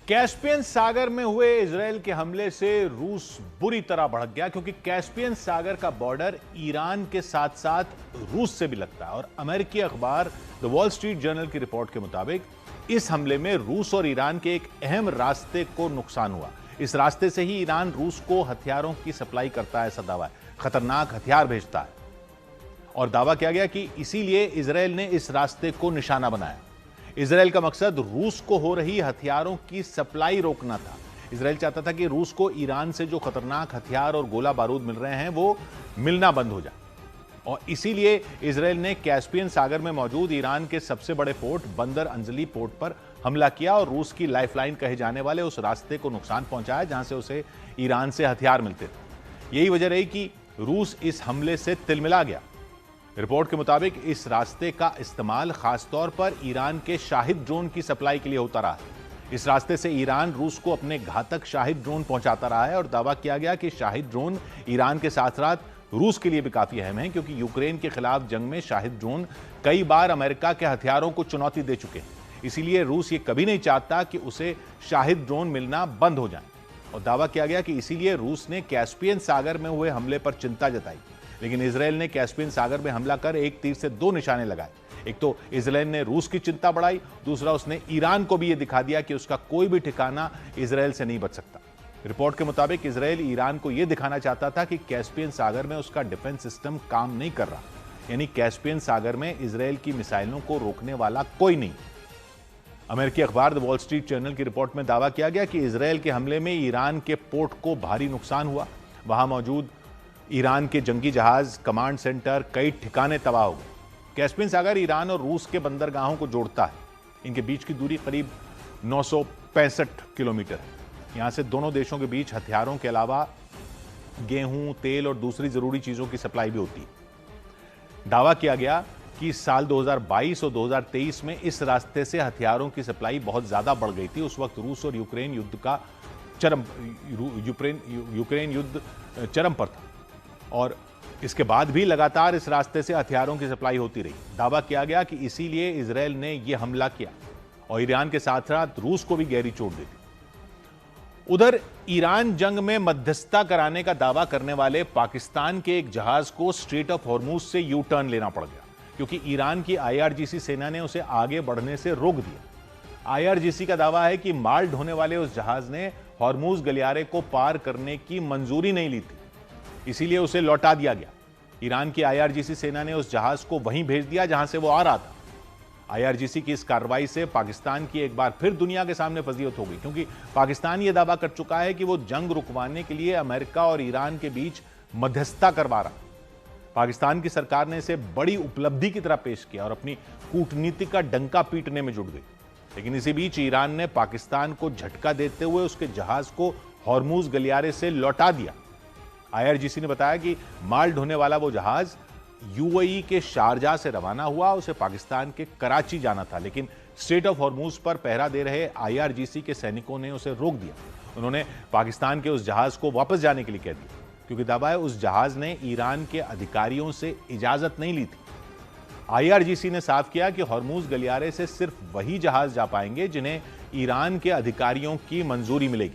Caspian सागर में हुए Israel के हमले से रूस बुरी तरह भड़क गया, क्योंकि कैस्पियन सागर का बॉर्डर ईरान के साथ साथ रूस से भी लगता है। और अमेरिकी अखबार द वॉल स्ट्रीट जर्नल की रिपोर्ट के मुताबिक इस हमले में रूस और ईरान के एक अहम रास्ते को नुकसान हुआ। इस रास्ते से ही ईरान रूस को हथियारों की सप्लाई करता है, ऐसा दावा है। खतरनाक हथियार भेजता है और दावा किया गया कि इसीलिए इजरायल ने इस रास्ते को निशाना बनाया। इजरायल का मकसद रूस को हो रही हथियारों की सप्लाई रोकना था। इजरायल चाहता था कि रूस को ईरान से जो खतरनाक हथियार और गोला बारूद मिल रहे हैं वो मिलना बंद हो जाए, और इसीलिए इजरायल ने कैस्पियन सागर में मौजूद ईरान के सबसे बड़े पोर्ट बंदर अंजली पोर्ट पर हमला किया और रूस की लाइफलाइन कहे जाने वाले उस रास्ते को नुकसान पहुंचाया जहां से उसे ईरान से हथियार मिलते थे। यही वजह रही कि रूस इस हमले से तिलमिला गया। रिपोर्ट के मुताबिक इस रास्ते का इस्तेमाल खासतौर पर ईरान के शाहिद ड्रोन की सप्लाई के लिए होता रहा है। इस रास्ते से ईरान रूस को अपने घातक शाहिद ड्रोन पहुंचाता रहा है और दावा किया गया कि शाहिद ड्रोन ईरान के साथ साथ रूस के लिए भी काफी अहम है, क्योंकि यूक्रेन के खिलाफ जंग में शाहिद ड्रोन कई बार अमेरिका के हथियारों को चुनौती दे चुके हैं। इसीलिए रूस ये कभी नहीं चाहता कि उसे शाहिद ड्रोन मिलना बंद हो जाए। और दावा किया गया कि इसीलिए रूस ने कैस्पियन सागर में हुए हमले पर चिंता जताई। लेकिन इजरायल ने कैस्पियन सागर में हमला कर एक तीर से दो निशाने लगाए। एक तो इजरायल ने रूस की चिंता बढ़ाई, दूसरा उसने ईरान को भी यह दिखा दिया कि उसका कोई भी ठिकाना इजरायल से नहीं बच सकता। रिपोर्ट के मुताबिक इजरायल ईरान को यह दिखाना चाहता था कि कैस्पियन सागर में उसका डिफेंस सिस्टम काम नहीं कर रहा, यानी कैस्पियन सागर में इजरायल की मिसाइलों को रोकने वाला कोई नहीं। अमेरिकी अखबार द वॉल स्ट्रीट जर्नल की रिपोर्ट में दावा किया गया कि इजरायल के हमले में ईरान के पोर्ट को भारी नुकसान हुआ। वहां मौजूद ईरान के जंगी जहाज, कमांड सेंटर, कई ठिकाने तबाह हो गए। कैस्पियन सागर ईरान और रूस के बंदरगाहों को जोड़ता है। इनके बीच की दूरी करीब 965 किलोमीटर है। यहां से दोनों देशों के बीच हथियारों के अलावा गेहूं, तेल और दूसरी जरूरी चीजों की सप्लाई भी होती है। दावा किया गया कि साल 2022 और 2023 में इस रास्ते से हथियारों की सप्लाई बहुत ज्यादा बढ़ गई थी। उस वक्त रूस और यूक्रेन युद्ध चरम पर था और इसके बाद भी लगातार इस रास्ते से हथियारों की सप्लाई होती रही। दावा किया गया कि इसीलिए इजरायल ने यह हमला किया और ईरान के साथ साथ रूस को भी गहरी चोट दे दी। उधर ईरान जंग में मध्यस्थता कराने का दावा करने वाले पाकिस्तान के एक जहाज को स्ट्रेट ऑफ हॉर्मूज से यू टर्न लेना पड़ गया, क्योंकि ईरान की IRGC सेना ने उसे आगे बढ़ने से रोक दिया। IRGC का दावा है कि माल ढोने वाले उस जहाज ने हॉर्मूज गलियारे को पार करने की मंजूरी नहीं ली थी, इसीलिए उसे लौटा दिया गया। ईरान की IRGC सेना ने उस जहाज को वहीं भेज दिया जहां से वो आ रहा था। IRGC की इस कार्रवाई से पाकिस्तान की एक बार फिर दुनिया के सामने फजीहत हो गई, क्योंकि पाकिस्तान ये दावा कर चुका है कि वो जंग रुकवाने के लिए अमेरिका और ईरान के बीच मध्यस्थता करवा रहा। पाकिस्तान की सरकार ने इसे बड़ी उपलब्धि की तरह पेश किया और अपनी कूटनीति का डंका पीटने में जुट गई। लेकिन इसी बीच ईरान ने पाकिस्तान को झटका देते हुए उसके जहाज को हॉर्मूज गलियारे से लौटा दिया। IRGC ने बताया कि माल ढोने वाला वो जहाज UAE के शारजाह से रवाना हुआ। उसे पाकिस्तान के कराची जाना था, लेकिन स्ट्रेट ऑफ हॉर्मूज पर पहरा दे रहे IRGC के सैनिकों ने उसे रोक दिया। उन्होंने पाकिस्तान के उस जहाज को वापस जाने के लिए कह दिया, क्योंकि दावा है उस जहाज ने ईरान के अधिकारियों से इजाजत नहीं ली थी। IRGC ने साफ किया कि हॉर्मूज गलियारे से सिर्फ वही जहाज जा पाएंगे जिन्हें ईरान के अधिकारियों की मंजूरी मिलेगी।